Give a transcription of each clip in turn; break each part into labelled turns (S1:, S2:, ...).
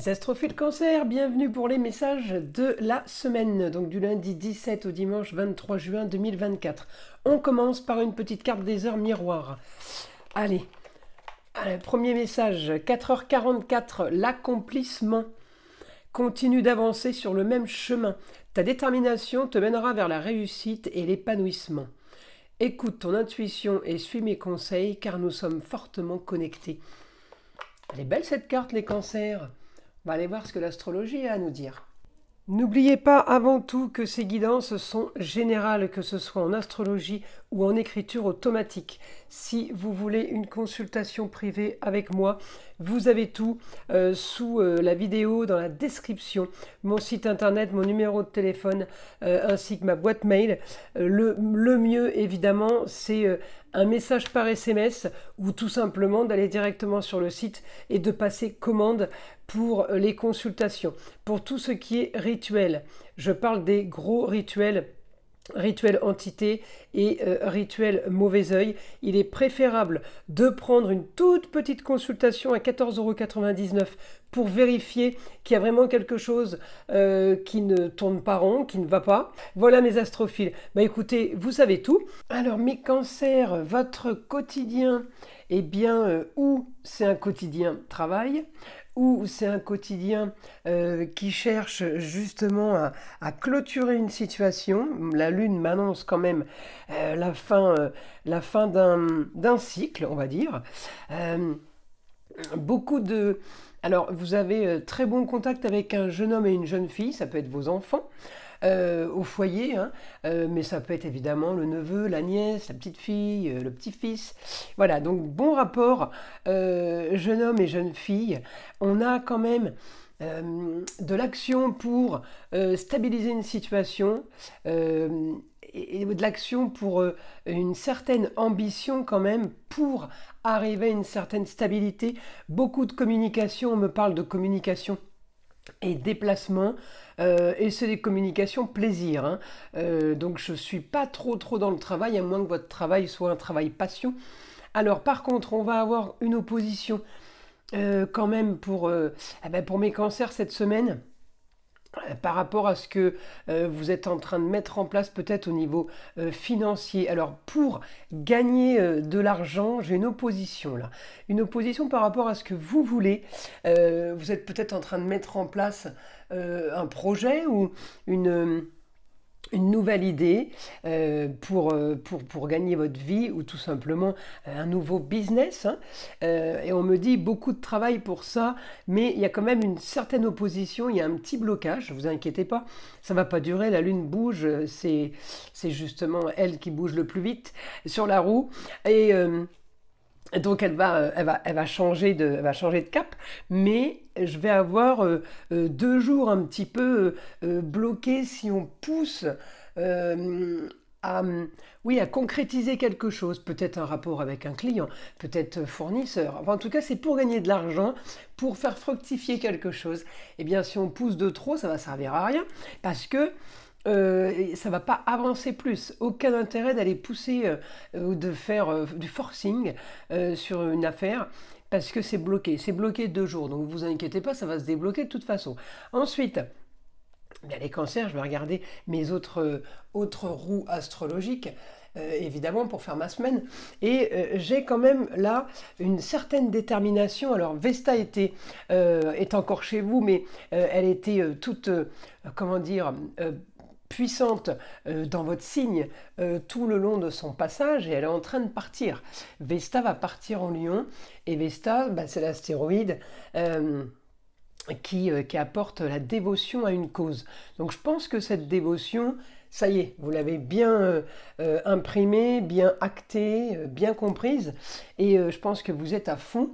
S1: Les astrophiles Cancer, bienvenue pour les messages de la semaine, donc du lundi 17 au dimanche 23 juin 2024. On commence par une petite carte des heures miroirs. Allez, premier message, 4h44, l'accomplissement. Continue d'avancer sur le même chemin. Ta détermination te mènera vers la réussite et l'épanouissement. Écoute ton intuition et suis mes conseils car nous sommes fortement connectés. Elle est belle cette carte, les cancers. On va aller voir ce que l'astrologie a à nous dire. N'oubliez pas avant tout que ces guidances sont générales, que ce soit en astrologie ou en écriture automatique. Si vous voulez une consultation privée avec moi, vous avez tout sous la vidéo, dans la description, mon site internet, mon numéro de téléphone, ainsi que ma boîte mail. Le mieux, évidemment, c'est un message par SMS ou tout simplement d'aller directement sur le site et de passer commande pour les consultations. Pour tout ce qui est rituel, je parle des gros rituels, rituel entité et rituel mauvais œil. Il est préférable de prendre une toute petite consultation à 14,99 € pour vérifier qu'il y a vraiment quelque chose qui ne tourne pas rond, qui ne va pas. Voilà mes astrophiles. Bah écoutez, vous savez tout. Alors mes cancers, votre quotidien, eh bien, ou c'est un quotidien travail, ou c'est un quotidien qui cherche justement à clôturer une situation. La Lune m'annonce quand même la fin d'un cycle, on va dire. Beaucoup de... Alors, vous avez très bon contact avec un jeune homme et une jeune fille, ça peut être vos enfants. Au foyer, hein, mais ça peut être évidemment le neveu, la nièce, la petite fille, le petit-fils. Voilà, donc bon rapport jeune homme et jeune fille. On a quand même de l'action pour stabiliser une situation et de l'action pour une certaine ambition quand même pour arriver à une certaine stabilité. Beaucoup de communication, on me parle de communication et déplacement, et c'est des communications plaisir, hein. Donc je ne suis pas trop dans le travail, à moins que votre travail soit un travail passion. Alors par contre, on va avoir une opposition quand même pour mes cancers cette semaine. Par rapport à ce que vous êtes en train de mettre en place peut-être au niveau financier. Alors pour gagner de l'argent, j'ai une opposition là. Une opposition par rapport à ce que vous voulez. Vous êtes peut-être en train de mettre en place un projet ou une nouvelle idée pour gagner votre vie ou tout simplement un nouveau business, hein. Et on me dit beaucoup de travail pour ça, mais il y a quand même une certaine opposition, il y a un petit blocage, ne vous inquiétez pas, ça ne va pas durer, la Lune bouge, c'est justement elle qui bouge le plus vite sur la roue, et donc elle va changer de cap, mais je vais avoir 2 jours un petit peu bloqués si on pousse à concrétiser quelque chose, peut-être un rapport avec un client, peut-être fournisseur. Enfin, en tout cas, c'est pour gagner de l'argent, pour faire fructifier quelque chose. Eh bien, si on pousse de trop, ça va servir à rien, parce que ça va pas avancer plus. Aucun intérêt d'aller pousser ou de faire du forcing sur une affaire parce que c'est bloqué. C'est bloqué 2 jours. Donc vous inquiétez pas, ça va se débloquer de toute façon. Ensuite, bien, les cancers, je vais regarder mes autres roues astrologiques. Évidemment pour faire ma semaine, et j'ai quand même là une certaine détermination. Alors Vesta est encore chez vous, mais elle était toute comment dire puissante dans votre signe tout le long de son passage, et elle est en train de partir. Vesta va partir en Lion, et Vesta, c'est l'astéroïde qui apporte la dévotion à une cause. Donc je pense que cette dévotion, ça y est, vous l'avez bien imprimée, bien actée, bien comprise, et je pense que vous êtes à fond.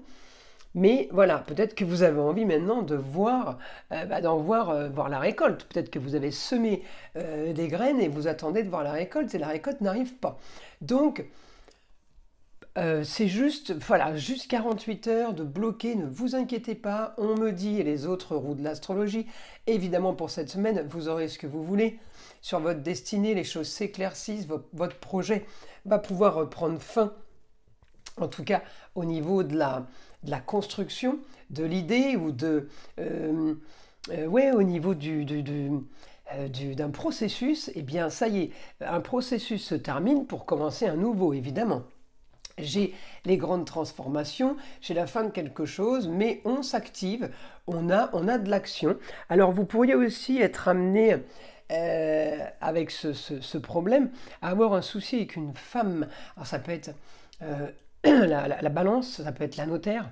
S1: Mais voilà, peut-être que vous avez envie maintenant de voir, voir la récolte. Peut-être que vous avez semé des graines et vous attendez de voir la récolte, et la récolte n'arrive pas. Donc, c'est juste, voilà, juste 48 heures de bloquer, ne vous inquiétez pas. On me dit, et les autres roues de l'astrologie, évidemment pour cette semaine, vous aurez ce que vous voulez. Sur votre destinée, les choses s'éclaircissent, votre projet va pouvoir prendre fin en tout cas au niveau de la construction de l'idée ou ouais, au niveau d'un processus, eh bien ça y est, un processus se termine pour commencer un nouveau, évidemment. J'ai les grandes transformations, j'ai la fin de quelque chose, mais on s'active, on a de l'action. Alors vous pourriez aussi être amené avec ce problème à avoir un souci avec une femme. Alors ça peut être la balance, ça peut être la notaire.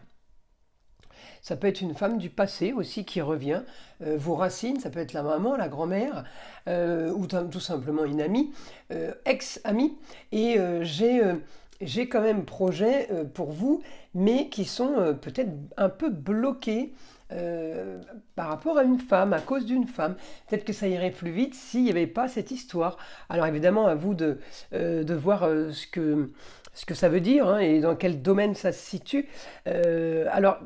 S1: Ça peut être une femme du passé aussi qui revient, vos racines, ça peut être la maman, la grand-mère, ou tout simplement une amie, ex-amie. Et j'ai quand même projet pour vous, mais qui sont peut-être un peu bloqués par rapport à une femme, à cause d'une femme. Peut-être que ça irait plus vite s'il n'y avait pas cette histoire. Alors évidemment, à vous de voir ce que ça veut dire hein, et dans quel domaine ça se situe. Alors,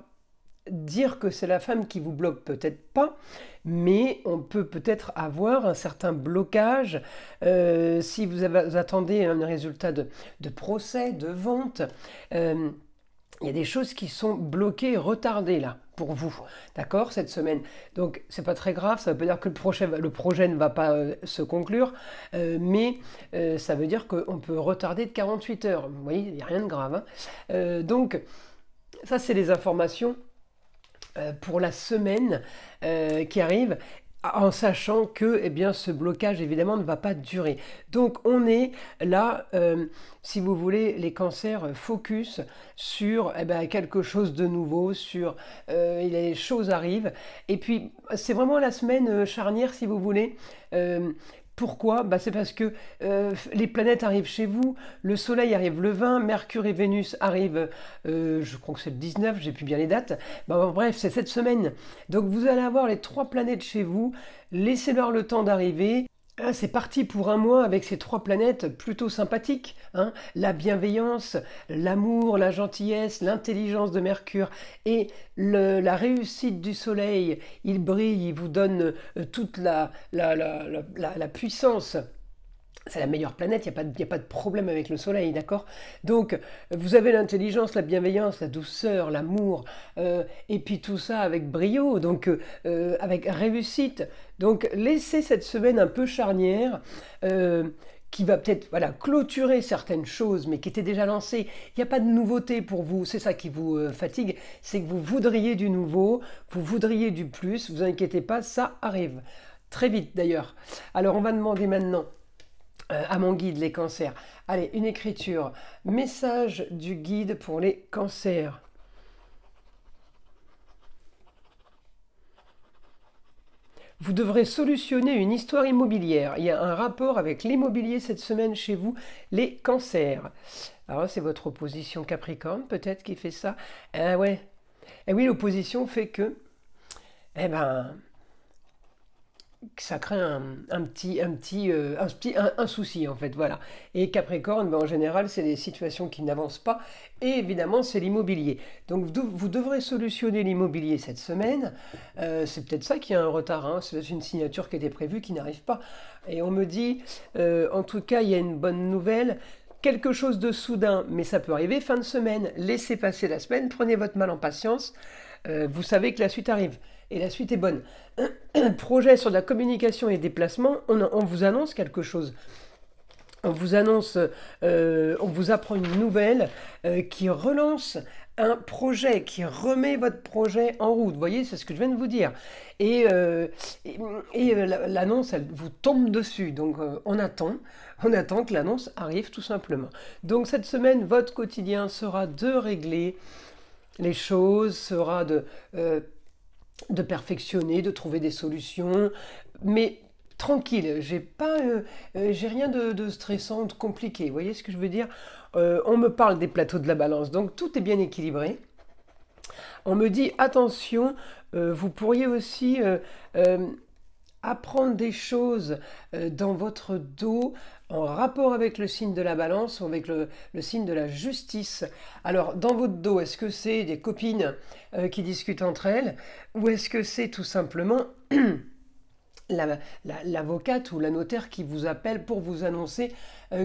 S1: dire que c'est la femme qui vous bloque, peut-être pas, mais on peut peut-être avoir un certain blocage si vous attendez un résultat de procès, de vente. Il y a des choses qui sont bloquées, retardées là pour vous, d'accord, cette semaine. Donc c'est pas très grave, ça veut pas dire que le projet ne va pas se conclure, mais ça veut dire qu'on peut retarder de 48 heures. Vous voyez, il n'y a rien de grave. Hein. Donc ça c'est les informations pour la semaine qui arrive, en sachant que eh bien, ce blocage évidemment ne va pas durer. Donc on est là, si vous voulez, les cancers focus sur quelque chose de nouveau, sur les choses arrivent. Et puis c'est vraiment la semaine charnière si vous voulez. Pourquoi? C'est parce que les planètes arrivent chez vous, le Soleil arrive le 20, Mercure et Vénus arrivent, je crois que c'est le 19, j'ai plus bien les dates. Bref, c'est cette semaine. Donc vous allez avoir les 3 planètes chez vous, laissez-leur le temps d'arriver. C'est parti pour un mois avec ces 3 planètes plutôt sympathiques. Hein. La bienveillance, l'amour, la gentillesse, l'intelligence de Mercure et la réussite du Soleil. Il brille, il vous donne toute la puissance. C'est la meilleure planète, il n'y a pas de problème avec le Soleil, d'accord? Donc, vous avez l'intelligence, la bienveillance, la douceur, l'amour, et puis tout ça avec brio, donc avec réussite. Donc, laissez cette semaine un peu charnière, qui va peut-être clôturer certaines choses, mais qui étaient déjà lancées. Il n'y a pas de nouveauté pour vous, c'est ça qui vous fatigue, c'est que vous voudriez du nouveau, vous voudriez du plus, vous inquiétez pas, ça arrive. Très vite d'ailleurs. Alors, on va demander maintenant à mon guide, les cancers. Allez, une écriture. Message du guide pour les cancers. Vous devrez solutionner une histoire immobilière. Il y a un rapport avec l'immobilier cette semaine chez vous, les cancers. Alors, c'est votre opposition Capricorne, peut-être, qui fait ça. Ouais. Et oui, l'opposition fait que, ça crée un souci en fait, voilà. Et Capricorne, en général, c'est des situations qui n'avancent pas, et évidemment, c'est l'immobilier. Donc, vous devrez solutionner l'immobilier cette semaine. C'est peut-être ça qui a un retard, hein. C'est une signature qui était prévue, qui n'arrive pas. Et on me dit, en tout cas, il y a une bonne nouvelle, quelque chose de soudain, mais ça peut arriver fin de semaine. Laissez passer la semaine, prenez votre mal en patience. Vous savez que la suite arrive. Et la suite est bonne. Projet sur la communication et déplacement, on vous annonce quelque chose. On vous annonce, on vous apprend une nouvelle qui relance un projet, qui remet votre projet en route. Vous voyez, c'est ce que je viens de vous dire. Et l'annonce, elle vous tombe dessus. Donc on attend que l'annonce arrive tout simplement. Donc cette semaine, votre quotidien sera de régler les choses, sera de perfectionner, de trouver des solutions, mais tranquille, j'ai rien de stressant, de compliqué, vous voyez ce que je veux dire? On me parle des plateaux de la balance, donc tout est bien équilibré. On me dit, attention, vous pourriez aussi apprendre des choses dans votre dos en rapport avec le signe de la balance ou avec le signe de la justice. Alors, dans votre dos, est-ce que c'est des copines qui discutent entre elles ou est-ce que c'est tout simplement l'avocate ou la notaire qui vous appelle pour vous annoncer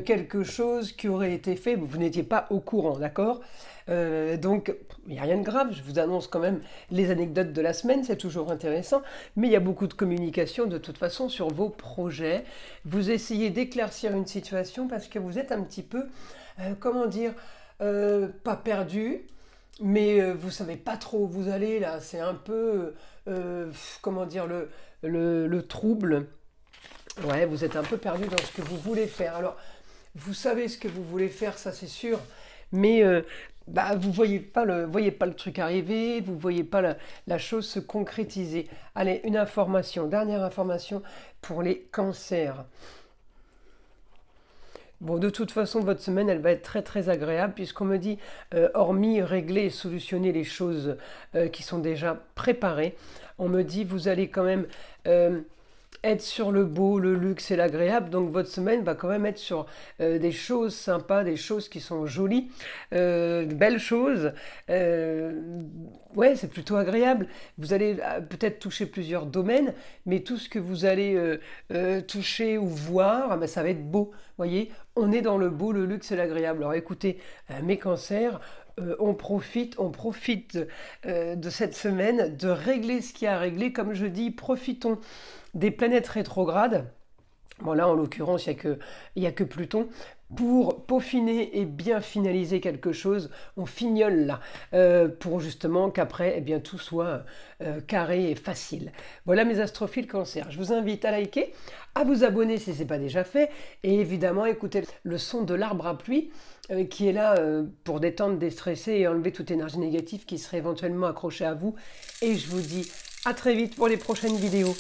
S1: quelque chose qui aurait été fait, vous n'étiez pas au courant, d'accord? Donc, il n'y a rien de grave, je vous annonce quand même les anecdotes de la semaine, c'est toujours intéressant, mais il y a beaucoup de communication de toute façon sur vos projets. Vous essayez d'éclaircir une situation parce que vous êtes un petit peu, comment dire, pas perdu, mais vous savez pas trop où vous allez là, c'est un peu, comment dire, le trouble. Ouais, vous êtes un peu perdu dans ce que vous voulez faire. Alors, vous savez ce que vous voulez faire, ça c'est sûr, mais bah, vous voyez pas le truc arriver, vous voyez pas la chose se concrétiser. Allez, une information, dernière information pour les cancers. Bon, de toute façon, votre semaine, elle va être très très agréable puisqu'on me dit, hormis régler et solutionner les choses qui sont déjà préparées, on me dit vous allez quand même être sur le beau, le luxe et l'agréable. Donc votre semaine va quand même être sur des choses sympas, des choses qui sont jolies, de belles choses. Ouais, c'est plutôt agréable. Vous allez peut-être toucher plusieurs domaines, mais tout ce que vous allez toucher ou voir, ah ben, ça va être beau. Voyez, on est dans le beau, le luxe et l'agréable. Alors écoutez, mes cancers, on profite de cette semaine, de régler ce qu'il y a à régler. Comme je dis, profitons des planètes rétrogrades. Bon là, en l'occurrence, il n'y a que Pluton. Pour peaufiner et bien finaliser quelque chose, on fignole là, pour justement qu'après, eh bien, tout soit carré et facile. Voilà mes astrophiles cancers. Je vous invite à liker, à vous abonner si ce n'est pas déjà fait, et évidemment écouter le son de l'arbre à pluie qui est là pour détendre, déstresser et enlever toute énergie négative qui serait éventuellement accrochée à vous. Et je vous dis à très vite pour les prochaines vidéos.